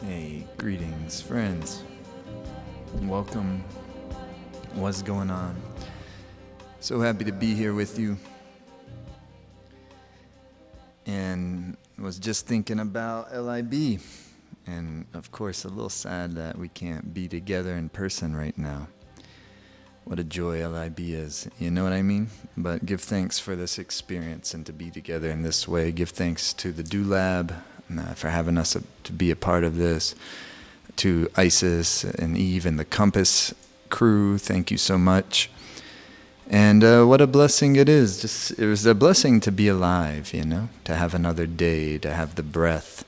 Hey, greetings, friends. Welcome. What's going on? So happy to be here with you. And was just thinking about LIB. And of course, a little sad that we can't be together in person right now. What a joy LIB is. You know what I mean? But give thanks for this experience and to be together in this way. Give thanks to the DGTL LIB for having us to be a part of this. To Isis and Eve and the Compass crew, thank you so much. And what a blessing it is. It was a blessing to be alive, you know, to have another day, to have the breath,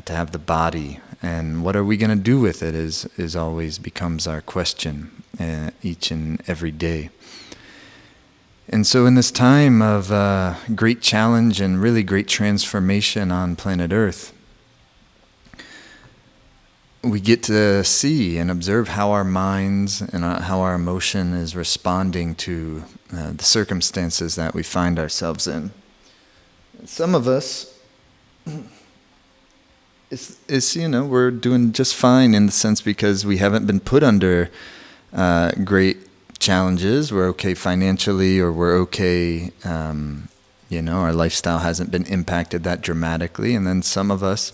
to have the body. And what are we going to do with it is always becomes our question each and every day. And so in this time of great challenge and really great transformation on planet Earth, we get to see and observe how our minds and how our emotion is responding to the circumstances that we find ourselves in. Some of us, we're doing just fine in the sense because we haven't been put under great challenges. We're okay financially, or we're okay, our lifestyle hasn't been impacted that dramatically. And then some of us,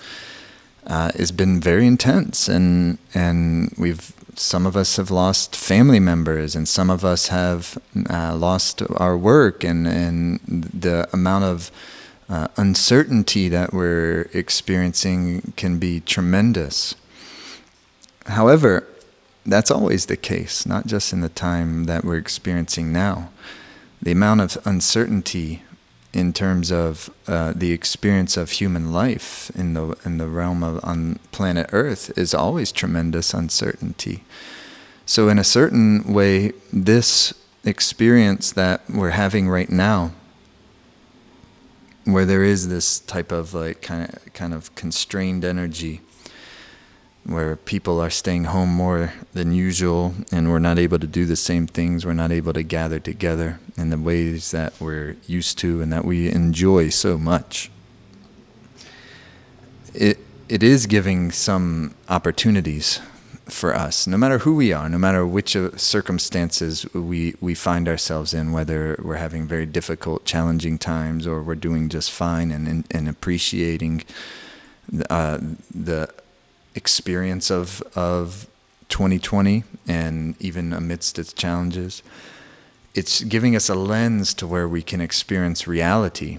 it's been very intense, and some of us have lost family members, and some of us have lost our work, and the amount of uncertainty that we're experiencing can be tremendous. However, that's always the case, not just in the time that we're experiencing now. The amount of uncertainty in terms of the experience of human life in the realm of on planet Earth is always tremendous uncertainty. So in a certain way, this experience that we're having right now, where there is this type of kind of constrained energy, where people are staying home more than usual, and we're not able to do the same things, we're not able to gather together in the ways that we're used to and that we enjoy so much. It is giving some opportunities for us, no matter who we are, no matter which circumstances we find ourselves in, whether we're having very difficult, challenging times, or we're doing just fine and appreciating the experience of 2020, and even amidst its challenges, it's giving us a lens to where we can experience reality,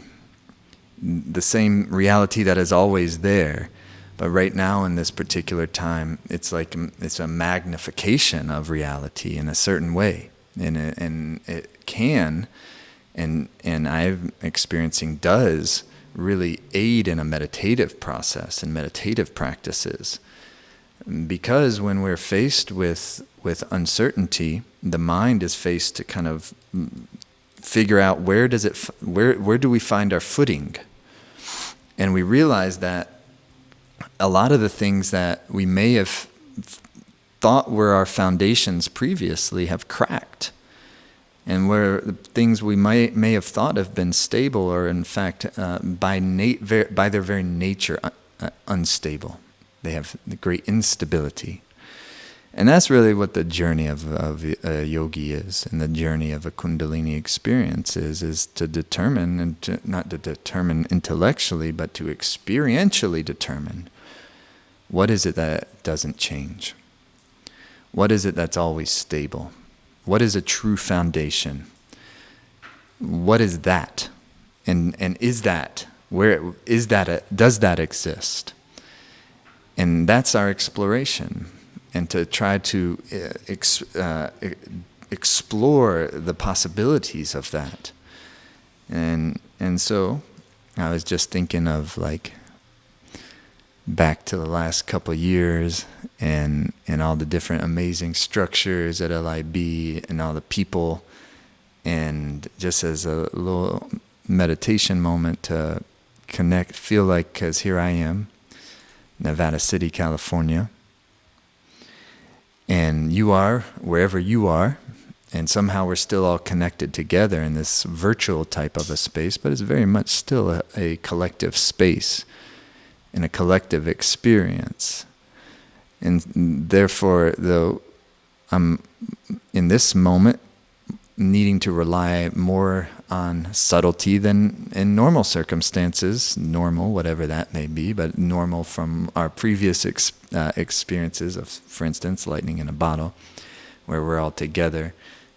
the same reality that is always there, but right now in this particular time, it's a magnification of reality in a certain way, and it can, and I'm experiencing does really aid in a meditative process and meditative practices. Because when we're faced with uncertainty, the mind is faced to kind of figure out where do we find our footing. And we realize that a lot of the things that we may have thought were our foundations previously have cracked. And where the things we may have thought have been stable are in fact by their very nature unstable. They have the great instability. And that's really what the journey of a yogi is, and the journey of a Kundalini experience is to determine, and not to determine intellectually, but to experientially determine what is it that doesn't change? What is it that's always stable? What is a true foundation? What is that? And is that, where is that, does that exist? And that's our exploration, and to try to explore the possibilities of that. And so I was just thinking of back to the last couple of years, and all the different amazing structures at LIB and all the people, and just as a little meditation moment to connect, feel like, because here I am, Nevada City, California, and you are wherever you are, and somehow we're still all connected together in this virtual type of a space, but it's very much still a collective space. in a collective experience. And therefore, though I'm in this moment needing to rely more on subtlety than in normal circumstances, normal, whatever that may be, but normal from our previous experiences of, for instance, lightning in a bottle, where we're all together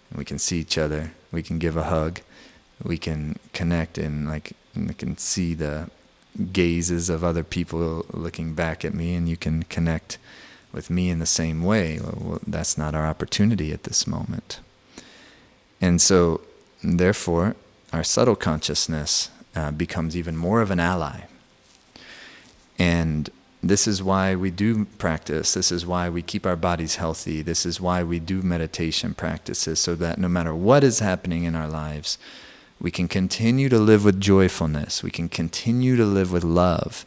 and we can see each other, we can give a hug, we can connect, and we can see the gazes of other people looking back at me, and you can connect with me in the same way. Well, that's not our opportunity at this moment. And so, therefore, our subtle consciousness becomes even more of an ally. And this is why we do practice. This is why we keep our bodies healthy. This is why we do meditation practices, so that no matter what is happening in our lives, we can continue to live with joyfulness. We can continue to live with love.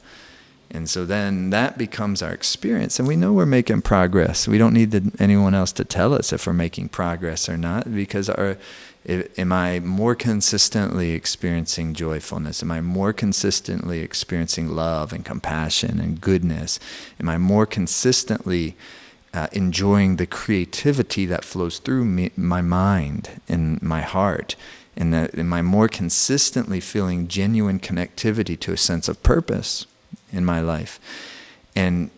And so then that becomes our experience, and we know we're making progress. We don't need anyone else to tell us if we're making progress or not, because am I more consistently experiencing joyfulness? Am I more consistently experiencing love and compassion and goodness? Am I more consistently enjoying the creativity that flows through my mind and my heart? And am I more consistently feeling genuine connectivity to a sense of purpose in my life? And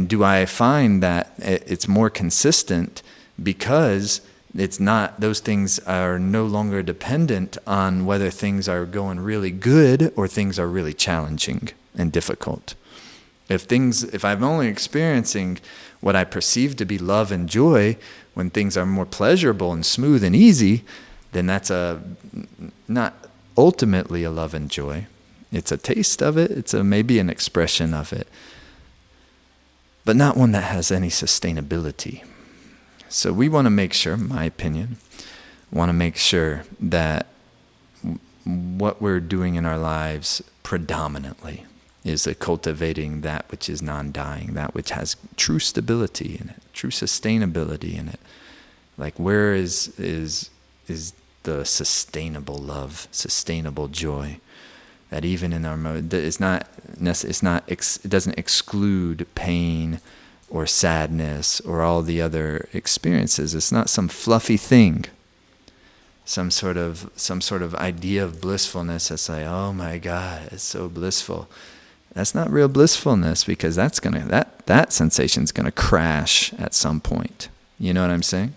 do I find that it's more consistent because it's not, those things are no longer dependent on whether things are going really good or things are really challenging and difficult? If I'm only experiencing what I perceive to be love and joy when things are more pleasurable and smooth and easy, then that's not ultimately a love and joy. It's a taste of it. It's maybe an expression of it, but not one that has any sustainability. So we want to make sure, in my opinion, that what we're doing in our lives predominantly is cultivating that which is non-dying, that which has true stability in it, true sustainability in it. Like, where is the sustainable love, sustainable joy? That even in our mode, it doesn't exclude pain or sadness or all the other experiences. It's not some fluffy thing, some sort of idea of blissfulness that's like, oh my God, it's so blissful. That's not real blissfulness, because that sensation's gonna crash at some point. You know what I'm saying?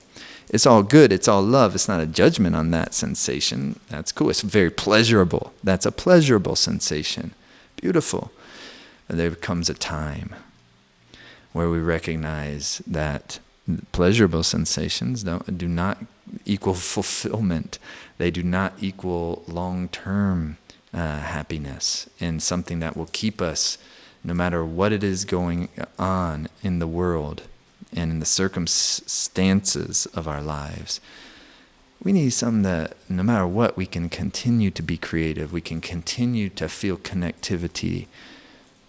It's all good, it's all love. It's not a judgment on that sensation. That's cool. It's very pleasurable. That's a pleasurable sensation. Beautiful. And there comes a time where we recognize that pleasurable sensations do not equal fulfillment. They do not equal long-term happiness, and something that will keep us, no matter what it is going on in the world and in the circumstances of our lives. We need something that, no matter what, we can continue to be creative. We can continue to feel connectivity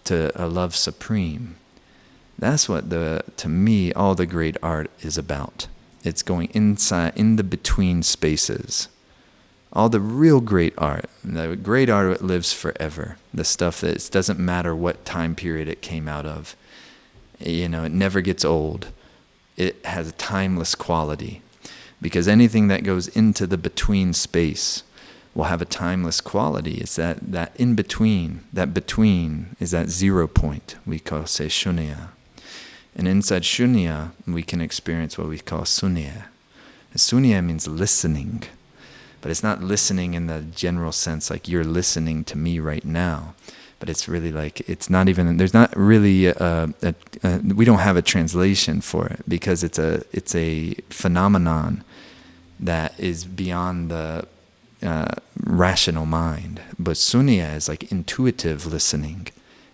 to a love supreme. That's what, to me, all the great art is about. It's going inside, in the between spaces. All the real great art, the great art that lives forever. The stuff that doesn't matter what time period it came out of. It never gets old. It has a timeless quality, because anything that goes into the between space will have a timeless quality. It's that in between. That between is that 0 point we call shunya. And inside shunya, we can experience what we call sunya. Sunya means listening, but it's not listening in the general sense like you're listening to me right now. But it's really like, it's not even, there's not really we don't have a translation for it, because it's a phenomenon that is beyond the rational mind. But sunya is like intuitive listening.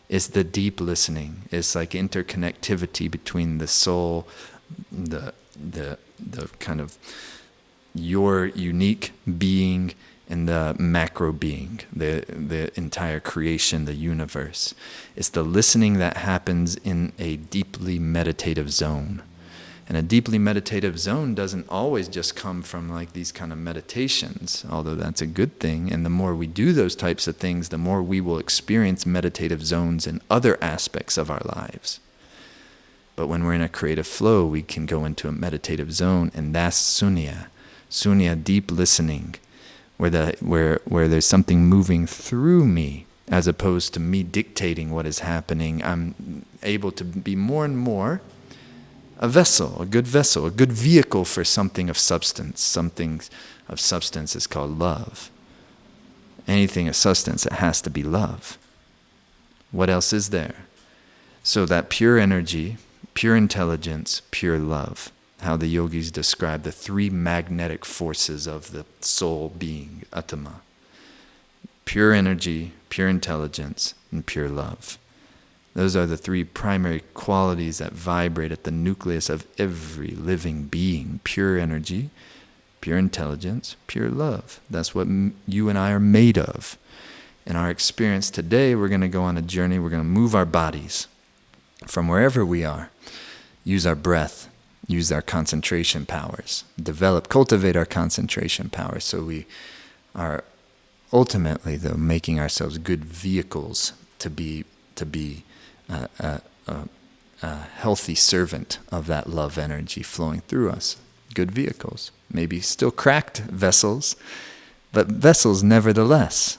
It's the deep listening. It's like interconnectivity between the soul, the kind of your unique being, and the macro being, the entire creation, the universe. It's the listening that happens in a deeply meditative zone. And a deeply meditative zone doesn't always just come from like these kind of meditations, although that's a good thing. And the more we do those types of things, the more we will experience meditative zones in other aspects of our lives. But when we're in a creative flow, we can go into a meditative zone, and that's sunya. Sunya, deep listening, where there's something moving through me, as opposed to me dictating what is happening. I'm able to be more and more a vessel, a good vehicle for something of substance. Something of substance is called love. Anything of substance, it has to be love. What else is there? So that pure energy, pure intelligence, pure love. How the yogis describe the three magnetic forces of the soul being, Atma. Pure energy, pure intelligence, and pure love. Those are the three primary qualities that vibrate at the nucleus of every living being. Pure energy, pure intelligence, pure love. That's what you and I are made of. In our experience today, we're going to go on a journey. We're going to move our bodies from wherever we are. Use our breath. Use our concentration powers. Cultivate our concentration powers, so we are ultimately, though, making ourselves good vehicles to be a healthy servant of that love energy flowing through us. Good vehicles. Maybe still cracked vessels, but vessels nevertheless.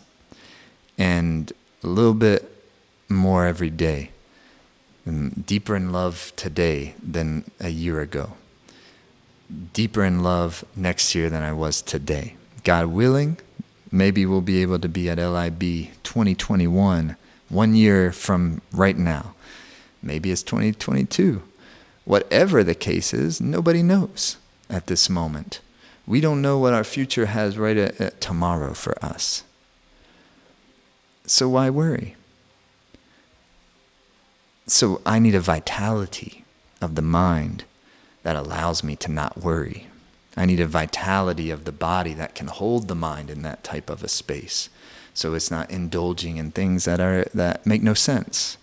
And a little bit more every day. And deeper in love today than a year ago. Deeper in love next year than I was today. God willing, maybe we'll be able to be at LIB 2021, 1 year from right now. Maybe it's 2022. Whatever the case is, nobody knows at this moment. We don't know what our future has right at tomorrow for us. So why worry? So I need a vitality of the mind that allows me to not worry. I need a vitality of the body that can hold the mind in that type of a space. So it's not indulging in things that make no sense.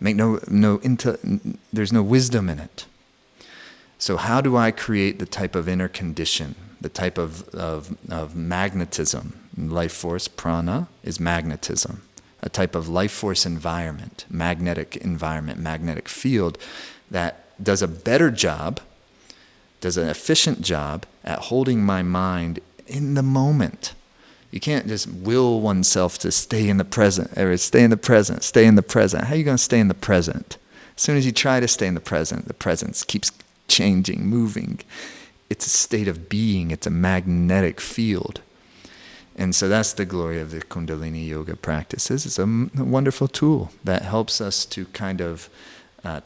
There's no wisdom in it. So how do I create the type of inner condition, the type of magnetism? Life force, prana, is magnetism. A type of life force environment, magnetic field that does a better job, does an efficient job at holding my mind in the moment. You can't just will oneself to stay in the present. How are you going to stay in the present? As soon as you try to stay in the present keeps changing, moving. It's a state of being. It's a magnetic field. And so that's the glory of the Kundalini Yoga practices. It's a wonderful tool that helps us to kind of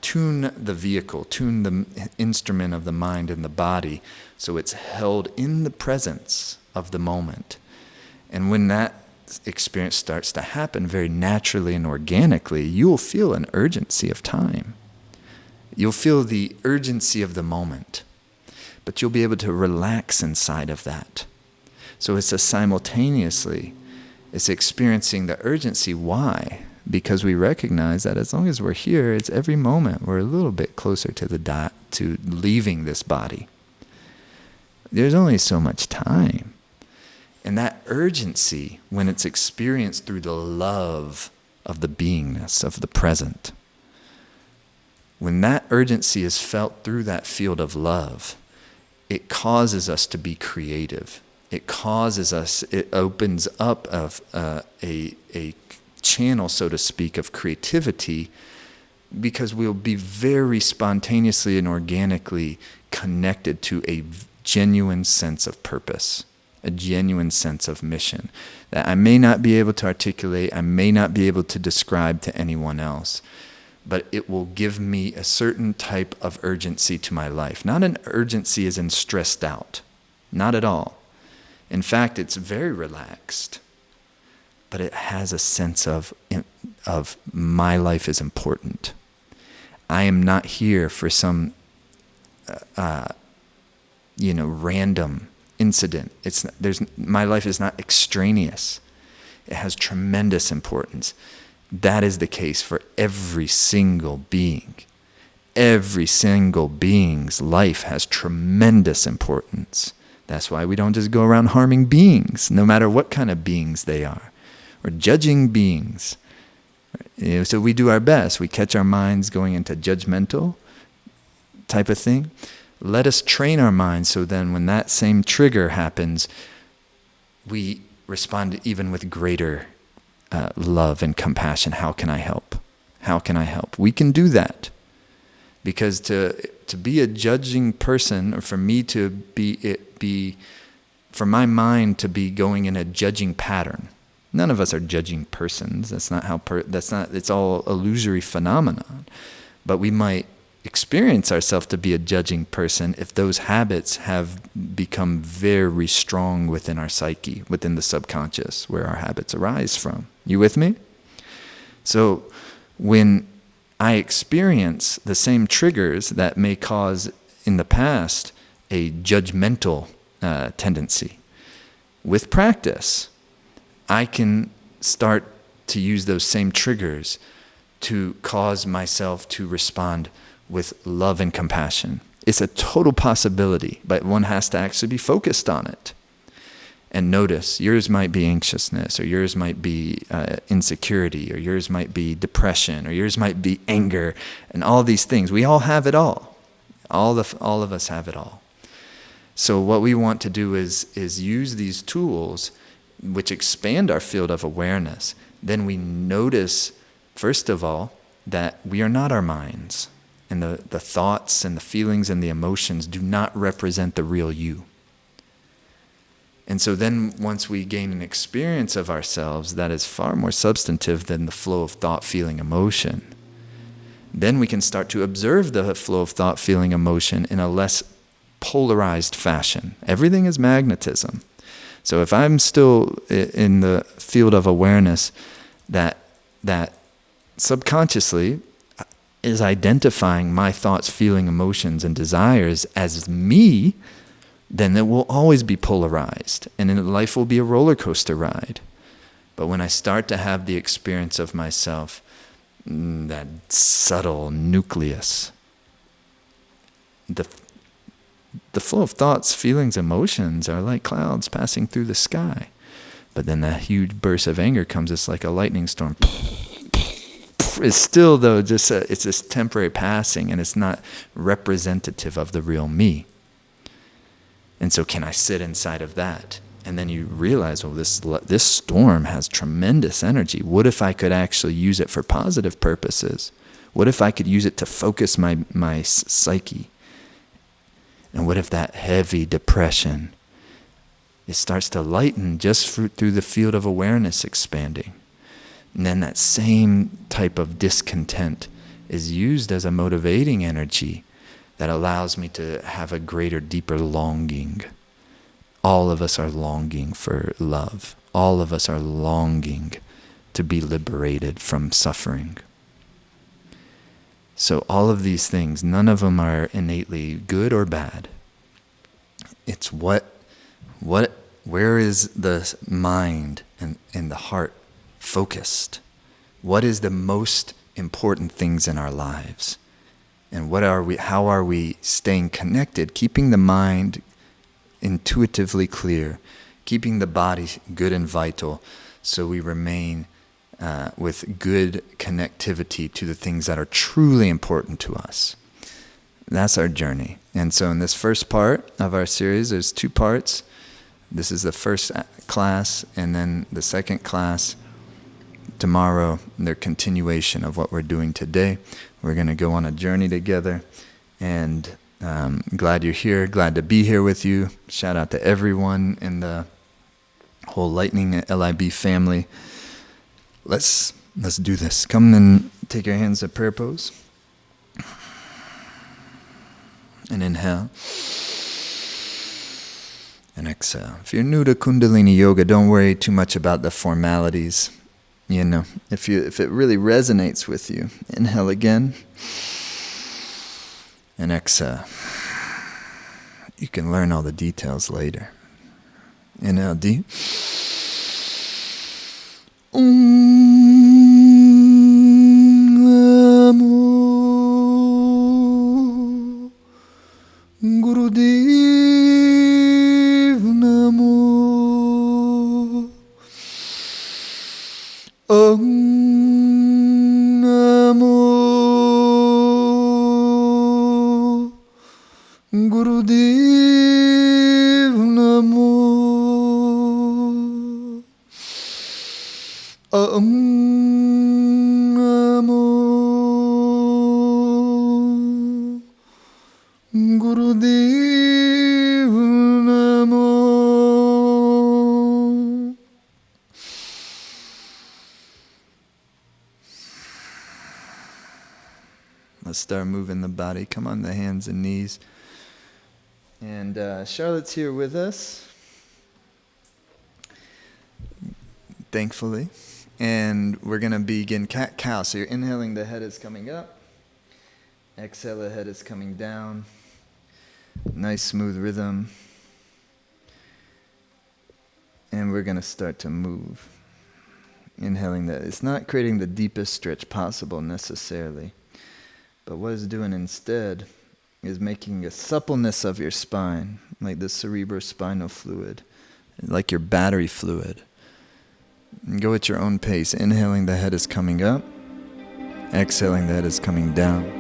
tune the vehicle, tune the instrument of the mind and the body, so it's held in the presence of the moment. And when that experience starts to happen very naturally and organically, you'll feel an urgency of time. You'll feel the urgency of the moment, but you'll be able to relax inside of that. So it's experiencing the urgency. Why? Because we recognize that as long as we're here, it's every moment we're a little bit closer to leaving this body. There's only so much time. And that urgency, when it's experienced through the love of the beingness of the present, when that urgency is felt through that field of love, it causes us to be creative. It opens up a channel, so to speak, of creativity, because we'll be very spontaneously and organically connected to a genuine sense of purpose, a genuine sense of mission that I may not be able to articulate, I may not be able to describe to anyone else, but it will give me a certain type of urgency to my life. Not an urgency as in stressed out, not at all. In fact, it's very relaxed, but it has a sense of my life is important. I am not here for some, random incident. My life is not extraneous. It has tremendous importance. That is the case for every single being. every single being's life has tremendous importance. That's why we don't just go around harming beings, no matter what kind of beings they are, or judging beings. So we do our best. We catch our minds going into judgmental type of thing. Let us train our minds so then when that same trigger happens, we respond even with greater love and compassion. How can I help? How can I help? We can do that. Because to be a judging person, or for me to be for my mind to be going in a judging pattern. None of us are judging persons. That's not how. It's all illusory phenomenon. But we might experience ourselves to be a judging person if those habits have become very strong within our psyche, within the subconscious, where our habits arise from. You with me? So when I experience the same triggers that may cause in the past a judgmental tendency, with practice, I can start to use those same triggers to cause myself to respond with love and compassion. It's a total possibility, but one has to actually be focused on it. And notice, yours might be anxiousness, or yours might be insecurity, or yours might be depression, or yours might be anger, and all these things. We all have it all. All of us have it all. So what we want to do is use these tools which expand our field of awareness. Then we notice, first of all, that we are not our minds. And the thoughts and the feelings and the emotions do not represent the real you. And so then once we gain an experience of ourselves that is far more substantive than the flow of thought, feeling, emotion, then we can start to observe the flow of thought, feeling, emotion in a less polarized fashion. Everything is magnetism. So if I'm still in the field of awareness that subconsciously is identifying my thoughts, feeling, emotions, and desires as me, then it will always be polarized, and then life will be a roller coaster ride. But when I start to have the experience of myself, that subtle nucleus, the flow of thoughts, feelings, emotions are like clouds passing through the sky. But then that huge burst of anger comes, it's like a lightning storm. It's still, though, it's this temporary passing, and it's not representative of the real me. And so can I sit inside of that? And then you realize, well, this storm has tremendous energy. What if I could actually use it for positive purposes? What if I could use it to focus my psyche? And what if that heavy depression, it starts to lighten just through the field of awareness expanding? And then that same type of discontent is used as a motivating energy that allows me to have a greater, deeper longing. All of us are longing for love. All of us are longing to be liberated from suffering. So all of these things, none of them are innately good or bad. It's where is the mind and the heart focused? What is the most important things in our lives? And how are we staying connected, keeping the mind intuitively clear, keeping the body good and vital, so we remain with good connectivity to the things that are truly important to us. That's our journey. And so in this first part of our series, there's 2 parts. This is the first class, and then the second class tomorrow, their continuation of what we're doing today. We're going to go on a journey together, and glad you're here, glad to be here with you. Shout out to everyone in the whole Lightning LIB family. Let's do this. Come and take your hands to prayer pose. And inhale. And exhale. If you're new to Kundalini Yoga, don't worry too much about the formalities. You know, if it really resonates with you, inhale again. And exhale. You can learn all the details later. Inhale deep. Om Namo Om Namo Gurudev Namo. Om Namo Gurudev Namo. Let's start moving the body. Come on the hands and knees. And Charlotte's here with us, thankfully. And we're going to begin cat-cow. So you're inhaling, the head is coming up. Exhale, the head is coming down. Nice smooth rhythm. And we're going to start to move. Inhaling that. It's not creating the deepest stretch possible necessarily. But what it's doing instead is making a suppleness of your spine, like the cerebrospinal fluid, like your battery fluid. And go at your own pace. Inhaling, the head is coming up. Exhaling, the head is coming down.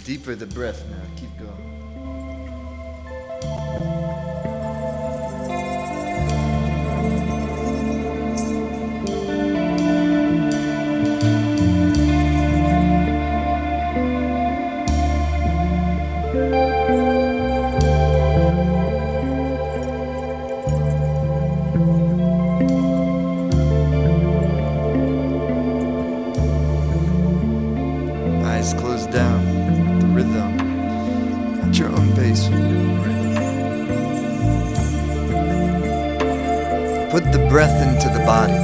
Deeper the breath now. Keep going. Eyes closed down. Rhythm at your own pace. Put the breath into the body.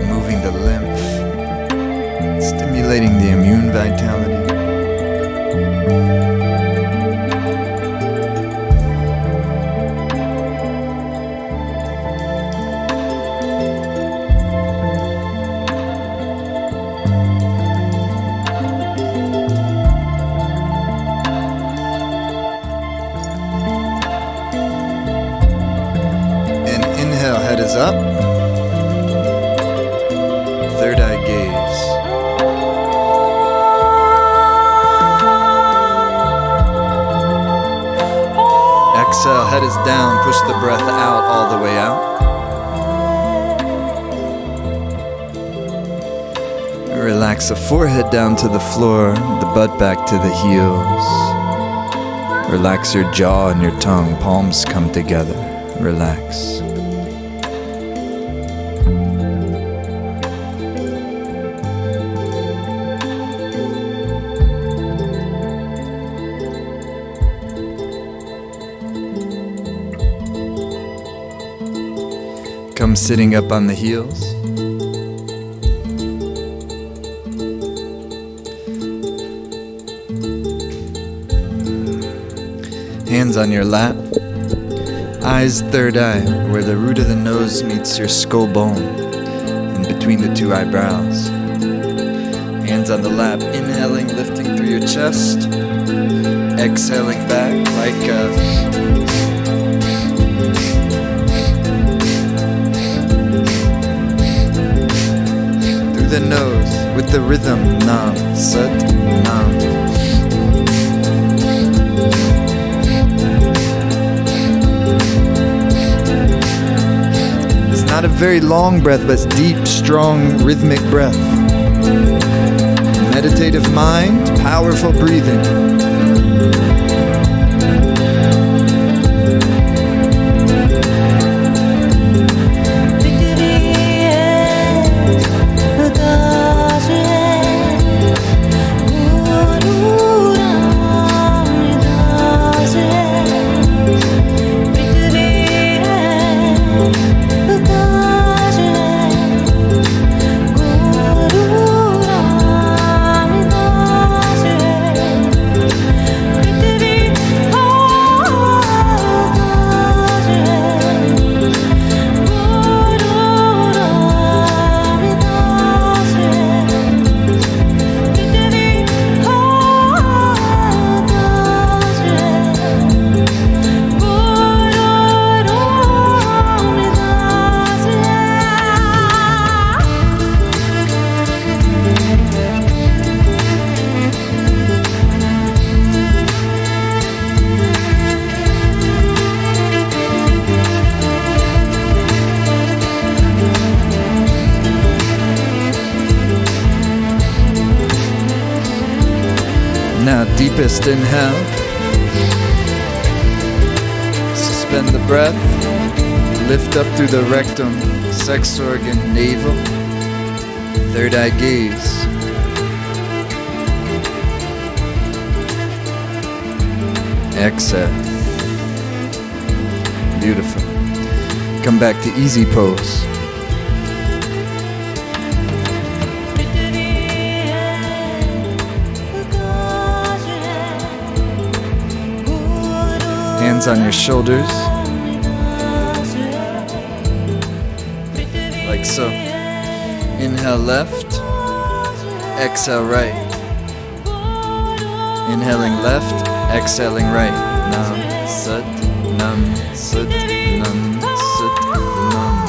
Moving the lymph, stimulating the immune vitality. Head is up. Third eye gaze. Exhale, head is down. Push the breath out all the way out. Relax the forehead down to the floor, the butt back to the heels. Relax your jaw and your tongue. Palms come together. Relax. Come sitting up on the heels. Hands on your lap. Eyes third eye, where the root of the nose meets your skull bone, in between the two eyebrows. Hands on the lap, inhaling, lifting through your chest. Exhaling back like the nose with the rhythm. Nam, Sat, Nam. It's not a very long breath, but it's deep, strong, rhythmic breath. Meditative mind, powerful breathing. Now, deepest inhale. Suspend the breath. Lift up through the rectum, sex organ, navel. Third eye gaze. Exhale. Beautiful. Come back to easy pose. Hands on your shoulders, like so. Inhale left, exhale right. Inhaling left, exhaling right. Nam, Sat, Nam, Sat, Nam, Sat, Nam.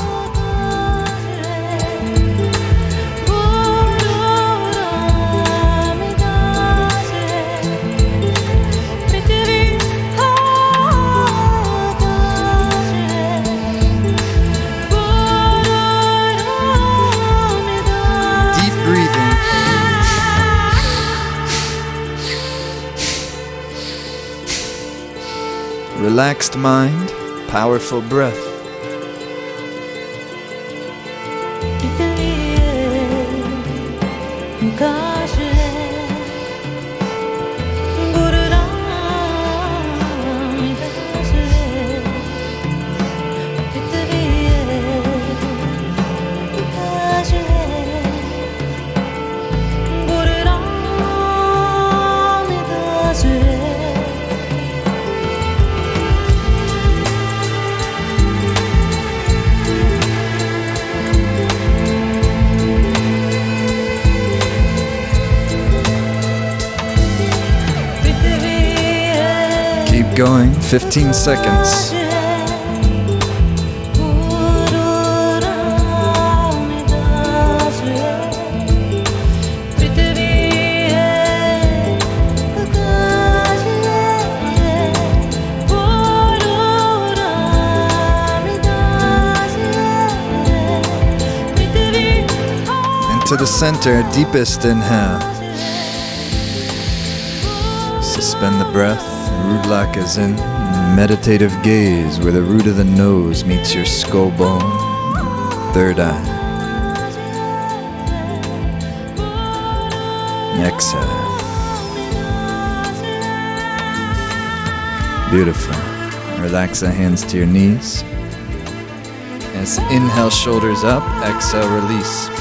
Relaxed mind, powerful breath. Going 15 seconds. Into the center, deepest inhale. Suspend the breath. Rudlaka is in meditative gaze where the root of the nose meets your skull bone, third eye. Exhale. Beautiful. Relax the hands to your knees. As inhale, shoulders up, exhale, release.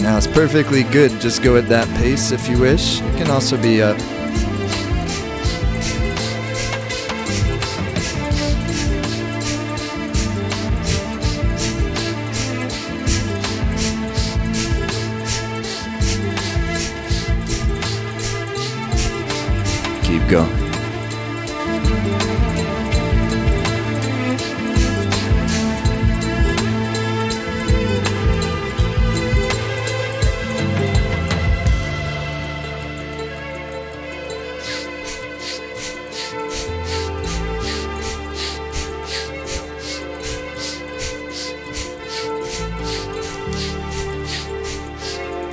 Now it's perfectly good, just go at that pace if you wish. It can also be up. Keep going.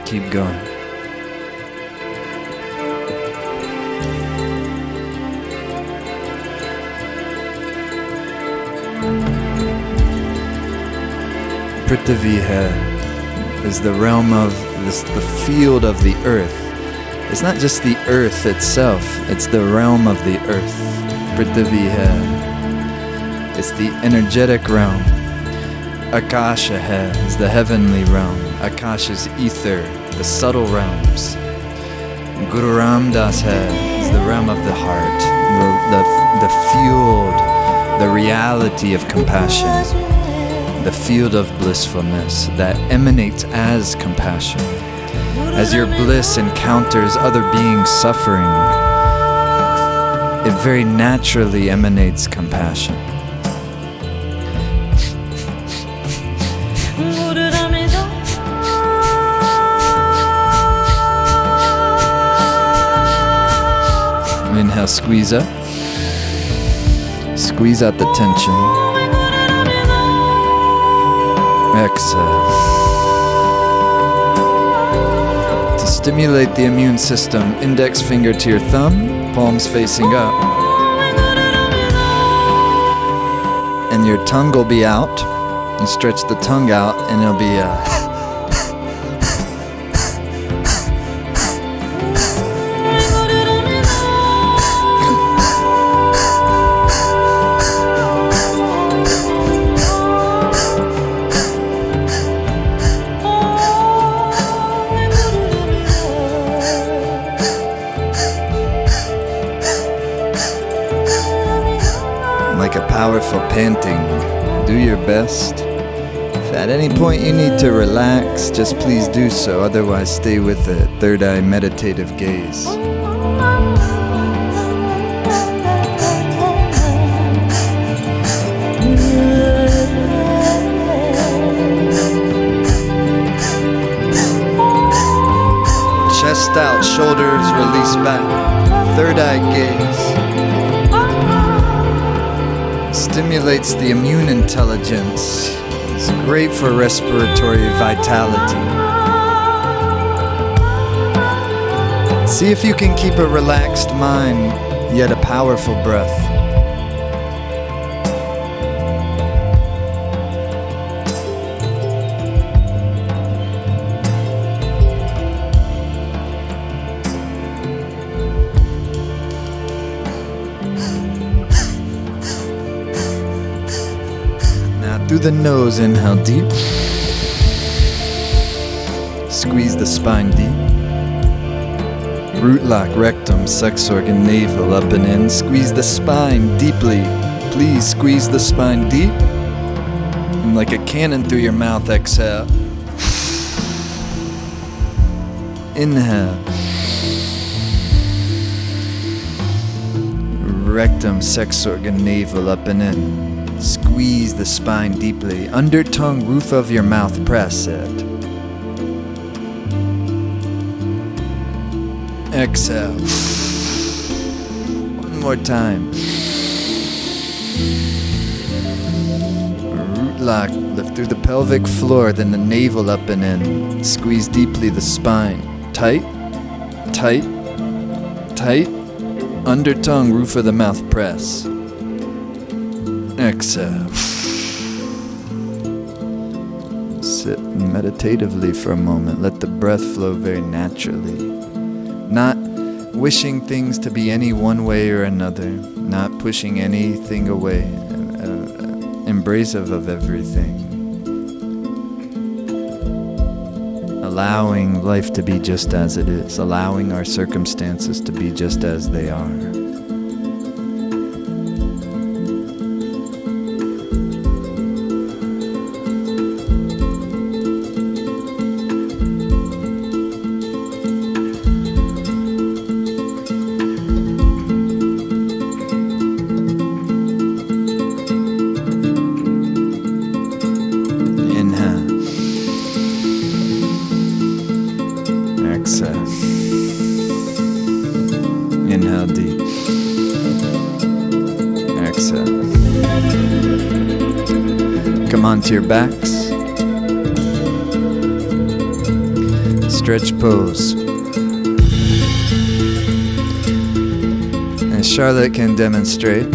Keep going. Prithviha is the realm of this, the field of the earth. It's not just the earth itself, it's the realm of the earth. Prithviha. It's the energetic realm. Akasha is the heavenly realm. Akash is ether, the subtle realms. Guru Ram Das is the realm of the heart, the field, the reality of compassion, the field of blissfulness that emanates as compassion. As your bliss encounters other beings suffering, it very naturally emanates compassion. Inhale, squeeze up. Squeeze out the tension. Exhale. To stimulate the immune system, index finger to your thumb, palms facing up. And your tongue will be out. You stretch the tongue out and it'll be like a powerful panting. Do your best. If at any point you need to relax, just please do so. Otherwise, stay with it. Third eye meditative gaze. Chest out, shoulders release back. Third eye gaze. Stimulates the immune intelligence. It's great for respiratory vitality. See if you can keep a relaxed mind, yet a powerful breath. Through the nose, inhale deep. Squeeze the spine deep. Root lock, rectum, sex organ, navel, up and in. Squeeze the spine deeply. Please squeeze the spine deep. And like a cannon through your mouth, exhale. Inhale. Rectum, sex organ, navel, up and in. Squeeze the spine deeply. Under tongue, roof of your mouth, press it. Exhale. One more time. Root lock, lift through the pelvic floor, then the navel up and in. Squeeze deeply the spine. Tight, tight, tight. Under tongue, roof of the mouth, press. Exhale. Sit meditatively for a moment. Let the breath flow very naturally. Not wishing things to be any one way or another. Not pushing anything away. Embracive of everything. Allowing life to be just as it is. Allowing our circumstances to be just as they are. Inhale deep. Exhale. Come onto your backs. stretch pose. And Charlotte can demonstrate.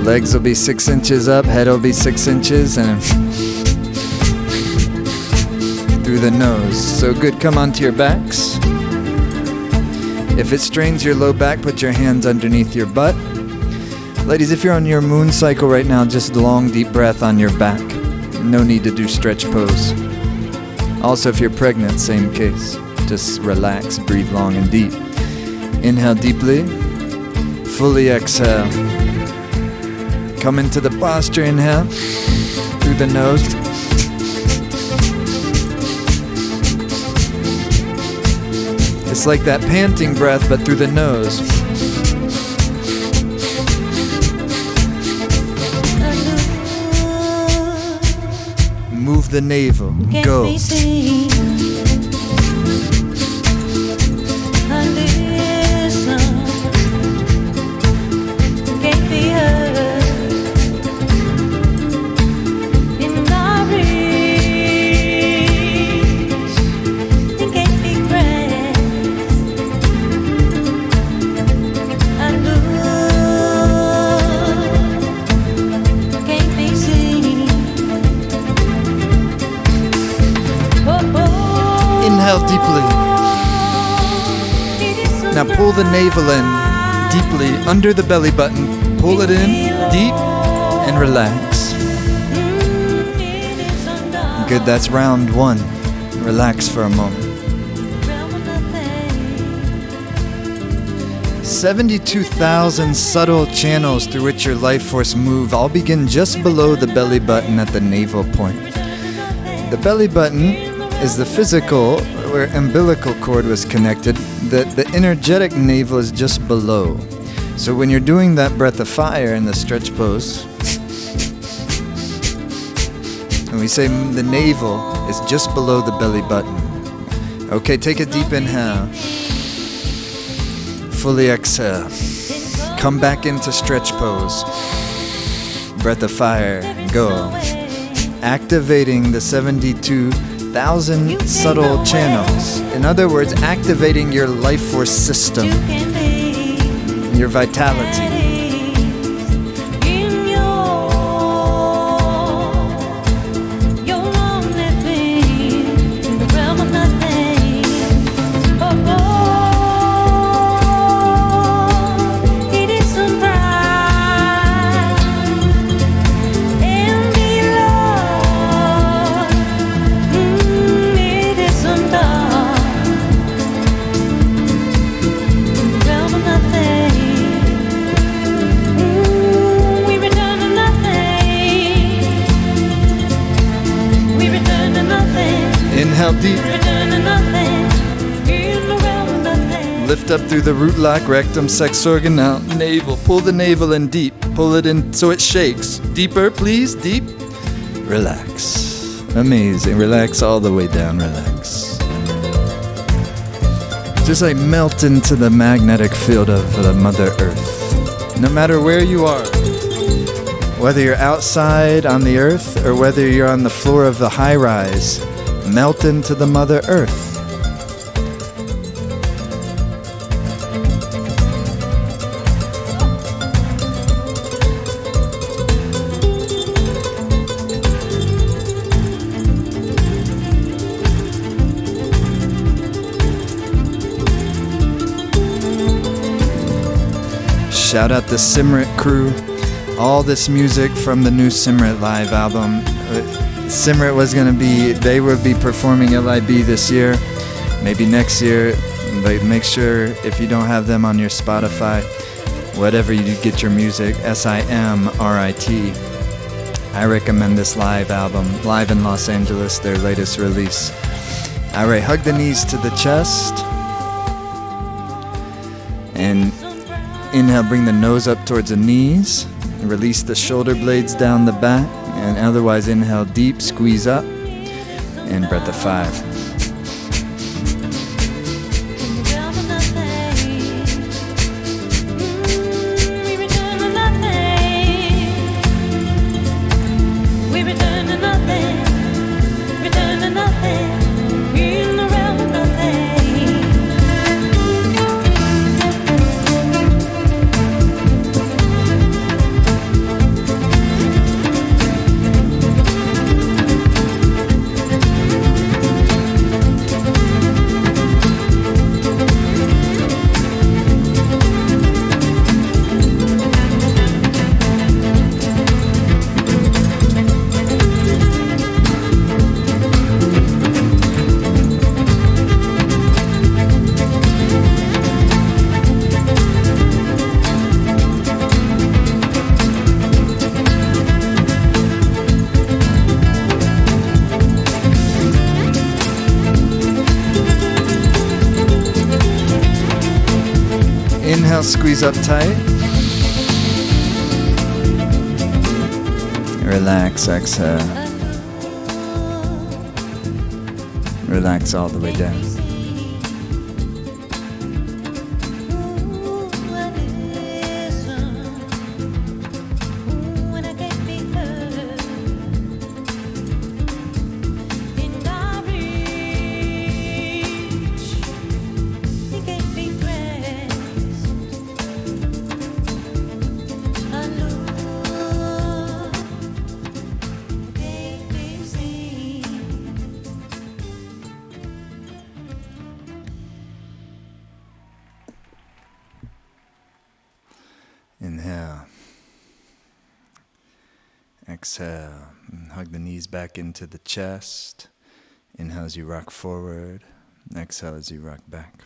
Legs will be 6 inches up, head will be 6 inches, and through the nose. So good, come onto your backs. If it strains your low back, put your hands underneath your butt. Ladies, if you're on your moon cycle right now, just long, deep breath on your back. No need to do stretch pose. Also, if you're pregnant, same case. Just relax, breathe long and deep. Inhale deeply, fully exhale. Come into the posture, inhale, through the nose. It's like that panting breath, but through the nose. Move the navel, go. Inhale deeply. Now pull the navel in deeply under the belly button. Pull it in deep and relax. Good, that's round one. Relax for a moment. 72,000 subtle channels through which your life force move all begin just below the belly button at the navel point. The belly button is the physical, where umbilical cord was connected. The energetic navel is just below. So when you're doing that breath of fire in the stretch pose, and we say the navel is just below the belly button. Okay, take a deep inhale. Fully exhale. Come back into stretch pose. Breath of fire, go. Activating the 72,000 subtle channels. In other words, activating your life force system, your vitality. Inhale deep. Lift up through the root lock, rectum, sex organ. Now navel. Pull the navel in deep. Pull it in so it shakes. Deeper, please. Deep. Relax. Amazing. Relax all the way down. Relax. Just like melt into the magnetic field of the Mother Earth. No matter where you are. Whether you're outside on the earth or whether you're on the floor of the high rise. Melt into the Mother Earth. Shout out the Simrit crew. All this music from the new Simrit live album. Simrit was going to be, they would be performing LIB this year, maybe next year, but make sure if you don't have them on your Spotify, whatever you get your music, SIMRIT, I recommend this live album, live in Los Angeles, their latest release. All right, hug the knees to the chest, and inhale, bring the nose up towards the knees, release the shoulder blades down the back. And otherwise, inhale deep, squeeze up, and breath of 5. We return to nothing. Inhale, squeeze up tight. Relax, exhale. Relax all the way down. Inhale. Exhale. And hug the knees back into the chest. Inhale as you rock forward. Exhale as you rock back.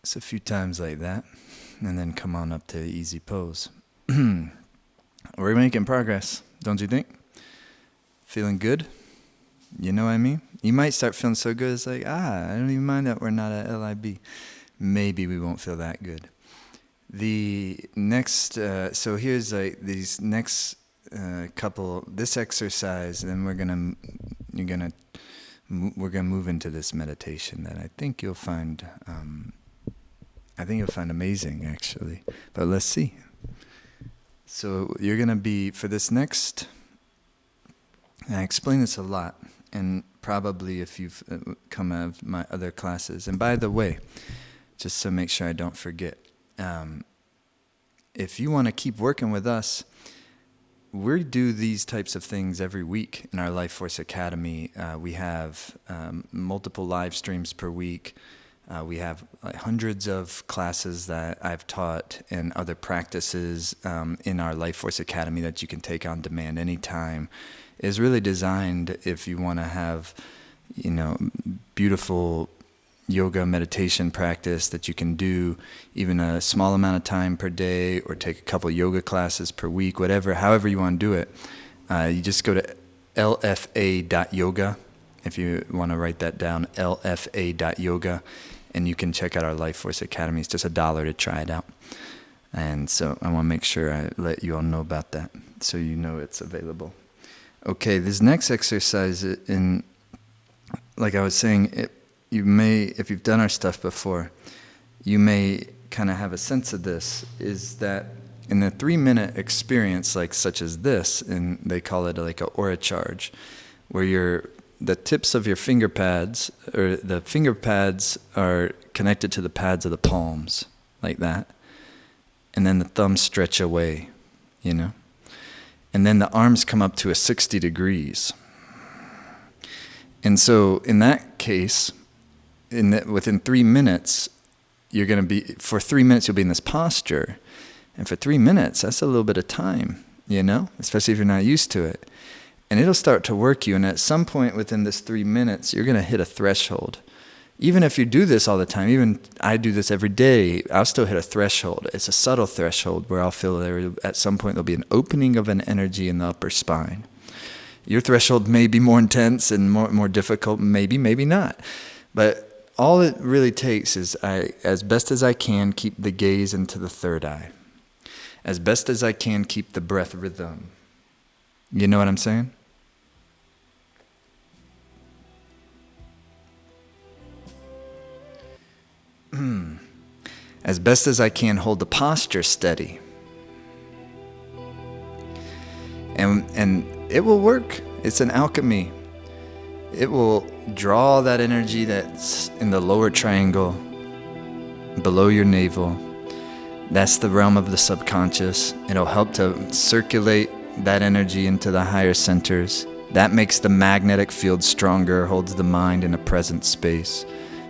Just a few times like that. And then come on up to easy pose. We're making progress, don't you think? Feeling good? You know what I mean? You might start feeling so good, it's like, I don't even mind that we're not at LIB. Maybe we won't feel that good. The next, so here's like these next couple, this exercise, and we're gonna move into this meditation that I think you'll find amazing actually. But let's see. So you're gonna be for this next. I explain this a lot, and probably if you've come out of my other classes. And by the way, just to make sure I don't forget. If you want to keep working with us, we do these types of things every week in our Life Force Academy. We have multiple live streams per week. We have hundreds of classes that I've taught and other practices in our Life Force Academy that you can take on demand anytime. It's really designed if you want to have, beautiful yoga meditation practice that you can do even a small amount of time per day, or take a couple yoga classes per week, however you want to do it. You just go to lfa.yoga if you want to write that down, lfa.yoga, and you can check out our Life Force Academy. It's just $1 to try it out. And so I want to make sure I let you all know about that so you know it's available. Okay, this next exercise, like I was saying, you may, if you've done our stuff before, you may kind of have a sense of this, is that in a 3-minute experience such as this, and they call it like an aura charge, where the tips of your finger pads, or the finger pads are connected to the pads of the palms, like that, and then the thumbs stretch away, and then the arms come up to a 60 degrees. And so in that case, within 3 minutes, you're going to be, for 3 minutes you'll be in this posture. And for 3 minutes, that's a little bit of time, especially if you're not used to it. And it'll start to work you. And at some point within this 3 minutes, you're going to hit a threshold. Even if you do this all the time, even I do this every day, I'll still hit a threshold. It's a subtle threshold where I'll feel at some point there'll be an opening of an energy in the upper spine. Your threshold may be more intense and more difficult, maybe not. But all it really takes is as best as I can, keep the gaze into the third eye. As best as I can, keep the breath rhythm. You know what I'm saying? As best as I can, hold the posture steady. And it will work. It's an alchemy. It will draw that energy that's in the lower triangle, below your navel. That's the realm of the subconscious. It'll help to circulate that energy into the higher centers. That makes the magnetic field stronger, holds the mind in a present space,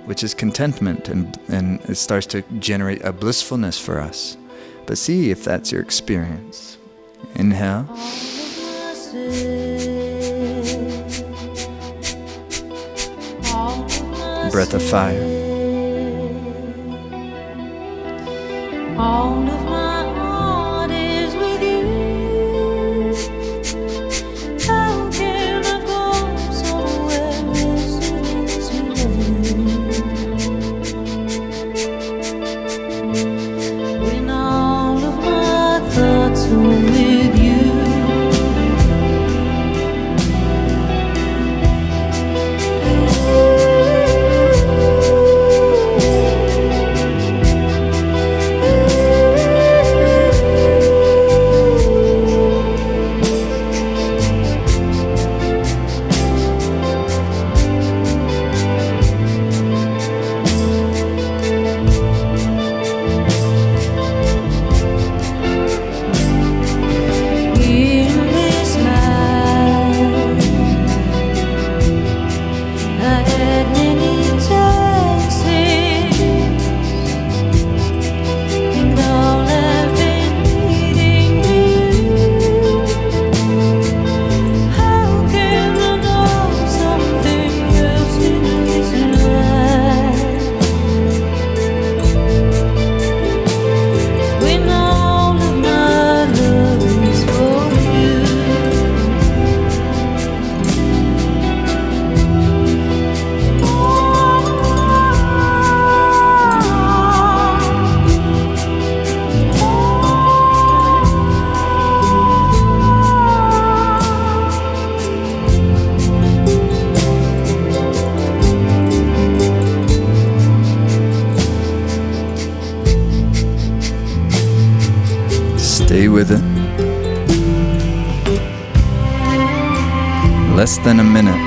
which is contentment, and it starts to generate a blissfulness for us. But see if that's your experience. Inhale. Breath of fire. All of my heart is with you. How can I go somewhere else? also with you. Stay with it. Less than a minute.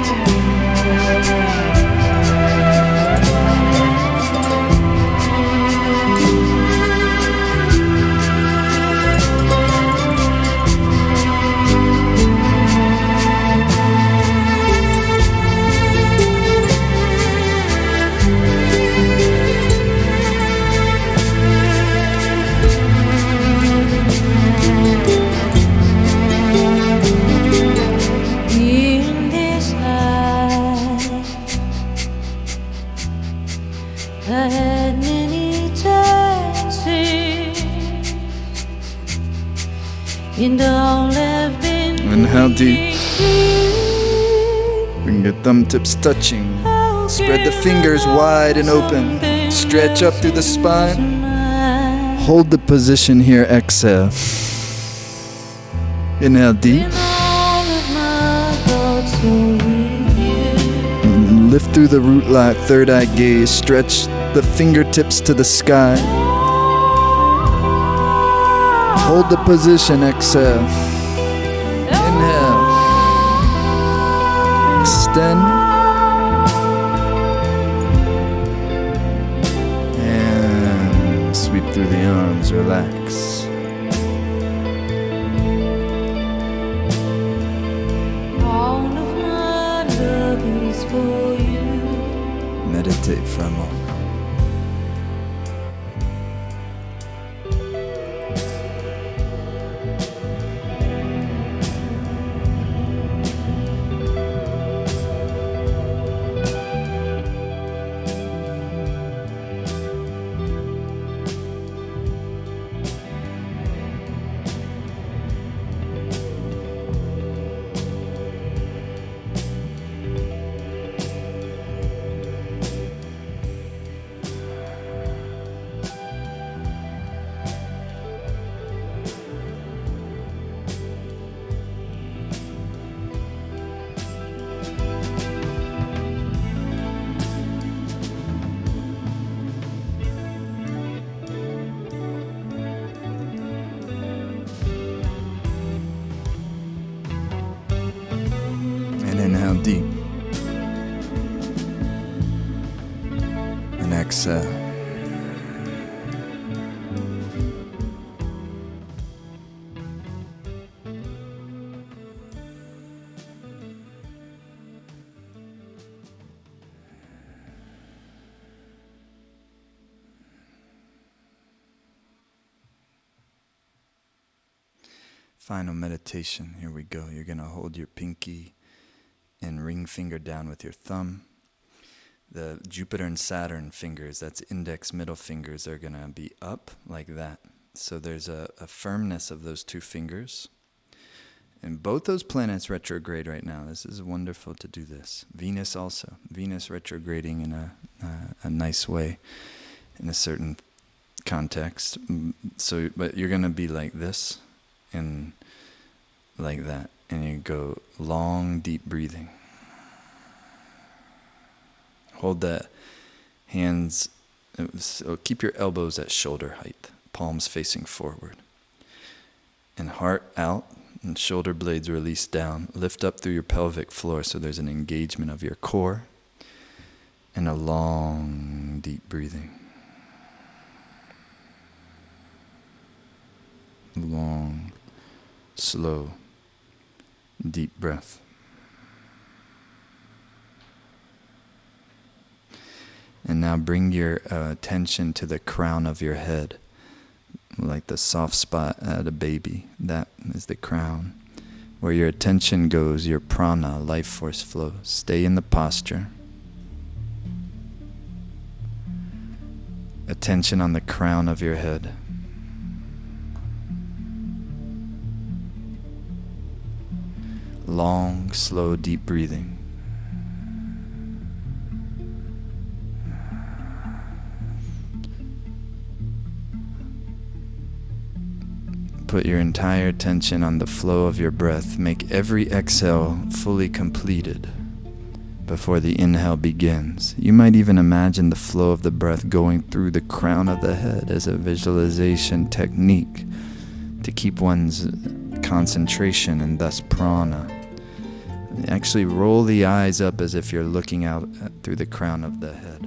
In this life, I had many chances, and all have been Inhale deep. leading. Bring your thumb tips touching. Spread the fingers wide and open. Stretch up through the spine. Hold the position here. Exhale. Inhale deep. Lift through the root lock, third eye gaze. Stretch the fingertips to the sky. Hold the position. Exhale. Inhale. Extend. And sweep through the arms. Relax. All of my love is for you. Meditate for a moment. And inhale deep. And exhale. Final meditation. Here we go. You're going to hold your pinky and ring finger down with your thumb. The Jupiter and Saturn fingers, that's index, middle fingers, are going to be up like that. So there's a firmness of those two fingers. And both those planets retrograde right now. This is wonderful to do this. Venus also. Venus retrograding in a nice way in a certain context. So, but you're going to be like this. and like that. And you go long, deep breathing. Hold the hands, so keep your elbows at shoulder height, palms facing forward. And heart out, and shoulder blades release down. Lift up through your pelvic floor so there's an engagement of your core. And a long, deep breathing. Long, slow, deep breath. And now bring your attention to the crown of your head, like the soft spot at a baby. That is the crown. Where your attention goes, your prana, life force flows. Stay in the posture. Attention on the crown of your head. Long, slow, deep breathing. Put your entire attention on the flow of your breath. Make every exhale fully completed before the inhale begins. You might even imagine the flow of the breath going through the crown of the head as a visualization technique to keep one's concentration and thus prana. Actually roll the eyes up as if you're looking out through the crown of the head.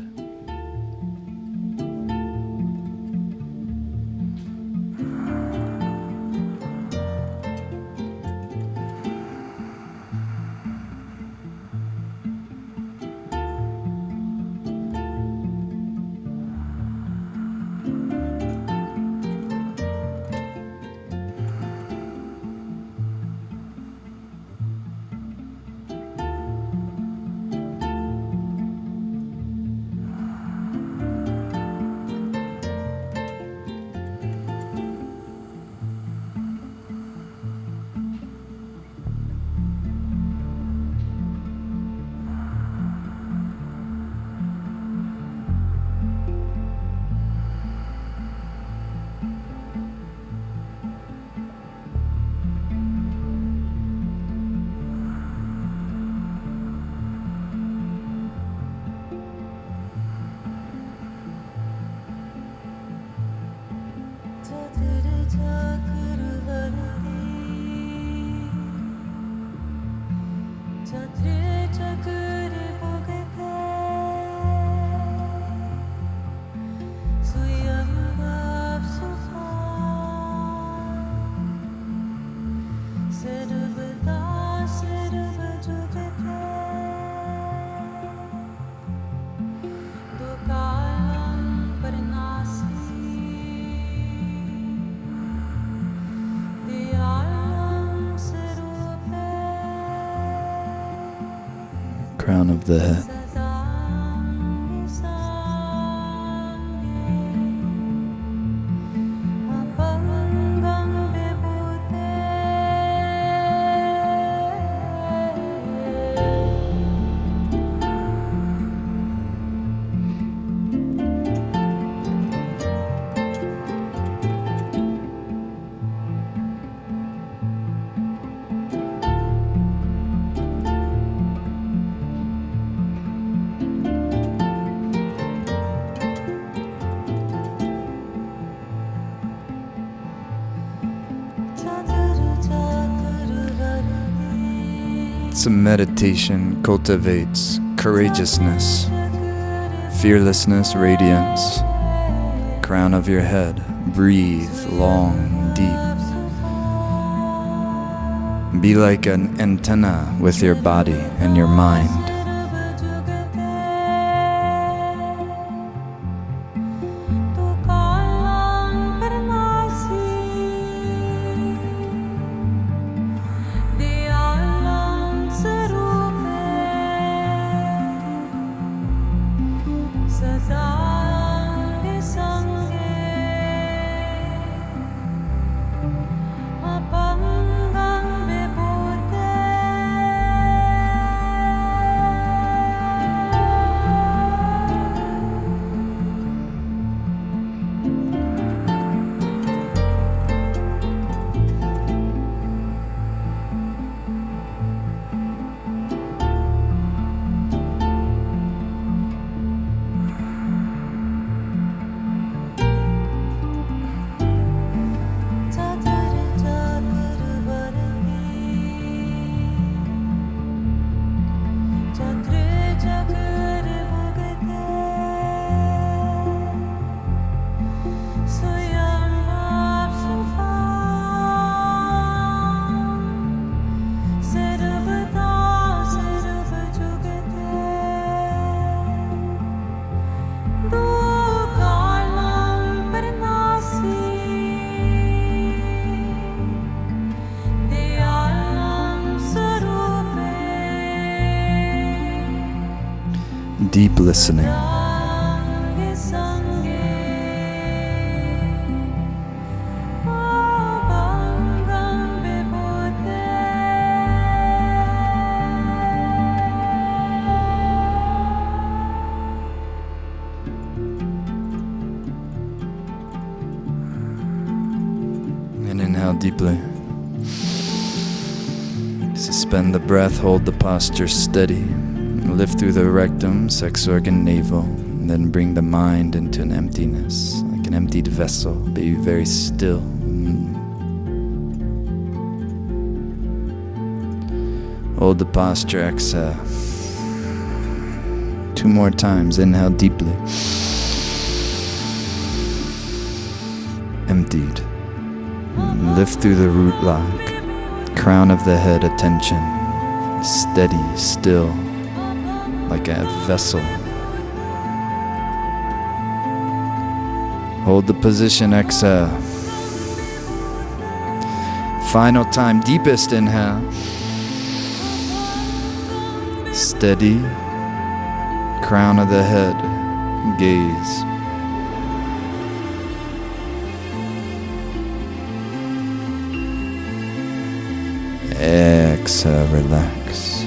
Crown of the head. Some meditation cultivates courageousness, fearlessness, radiance. Crown of your head. Breathe long, deep. Be like an antenna with your body and your mind. deep listening. And inhale deeply. Suspend the breath, hold the posture steady. Lift through the rectum, sex organ, navel, and then bring the mind into an emptiness, like an emptied vessel. Be very still. Hold the posture, exhale. 2 more times, inhale deeply. Emptied. Lift through the root lock. Crown of the head, attention. Steady, still, like a vessel. Hold the position, exhale. Final time, deepest inhale. Steady, crown of the head, gaze. Exhale, relax.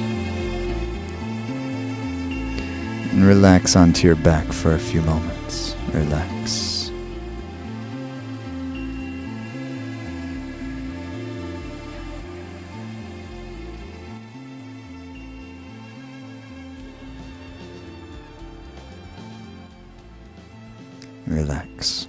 And relax onto your back for a few moments. Relax. Relax.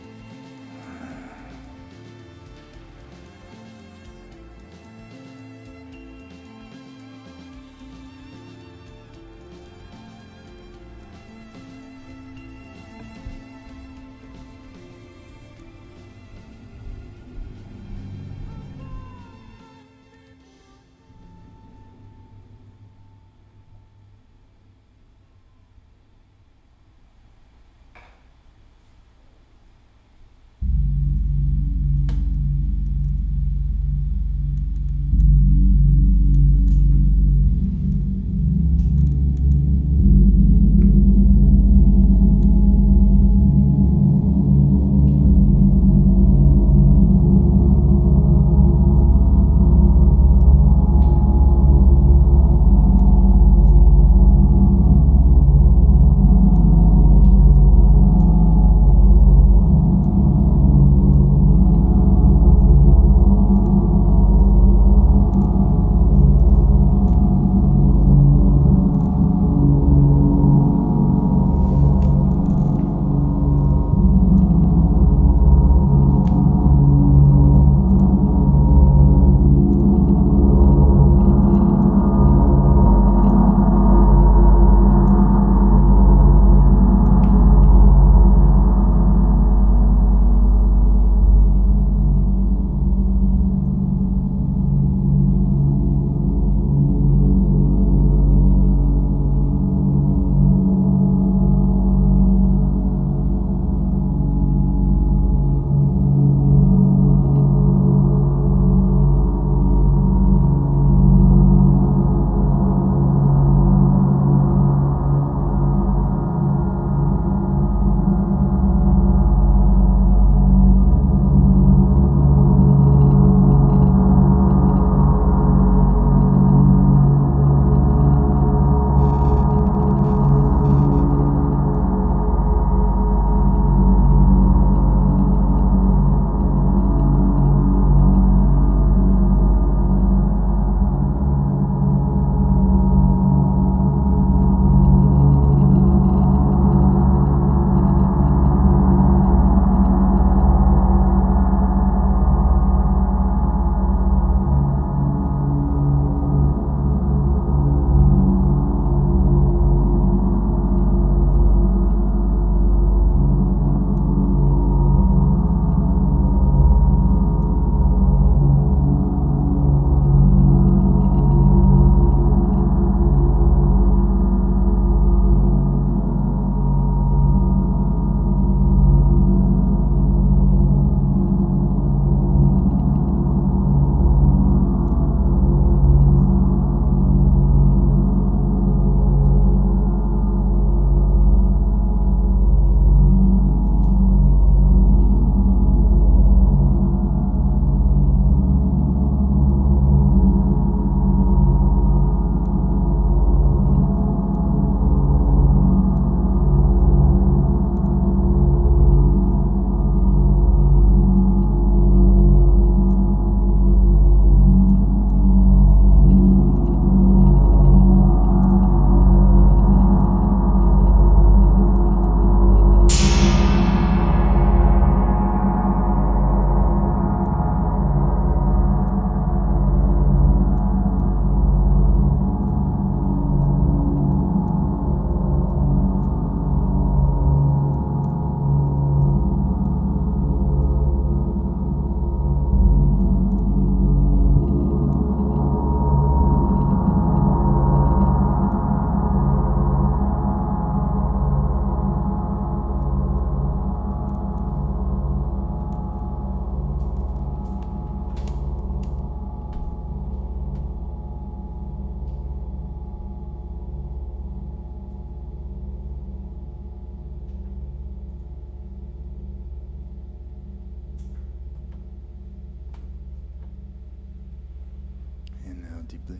deeply.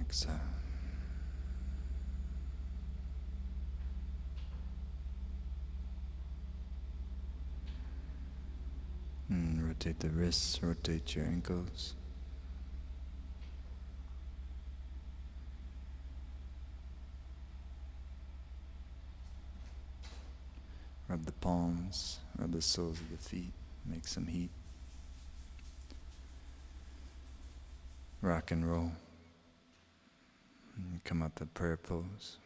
Exhale. And rotate the wrists, rotate your ankles. Rub the palms, rub the soles of the feet, make some heat. Rock and roll. And come up to prayer pose.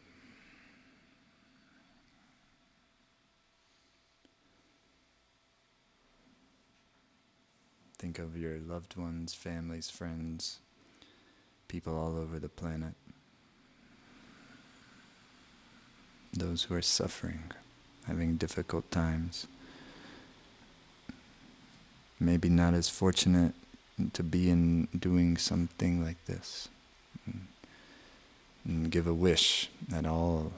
Think of your loved ones, families, friends, people all over the planet. Those who are suffering, having difficult times. Maybe not as fortunate to be in doing something like this. And give a wish that all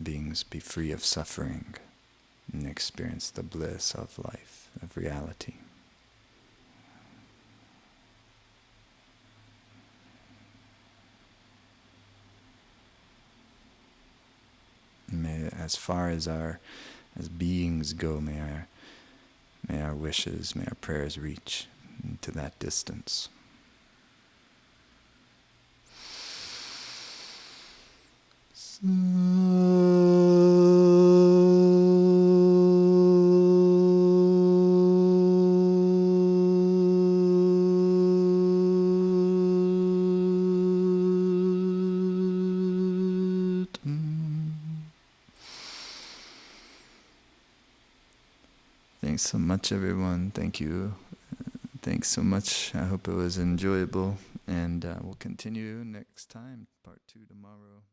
beings be free of suffering and experience the bliss of life, of reality. May, as far as beings go, may our wishes, may our prayers reach to that distance. Thanks so much, everyone. Thank you. Thanks so much. I hope it was enjoyable, and we'll continue next time, part 2 tomorrow.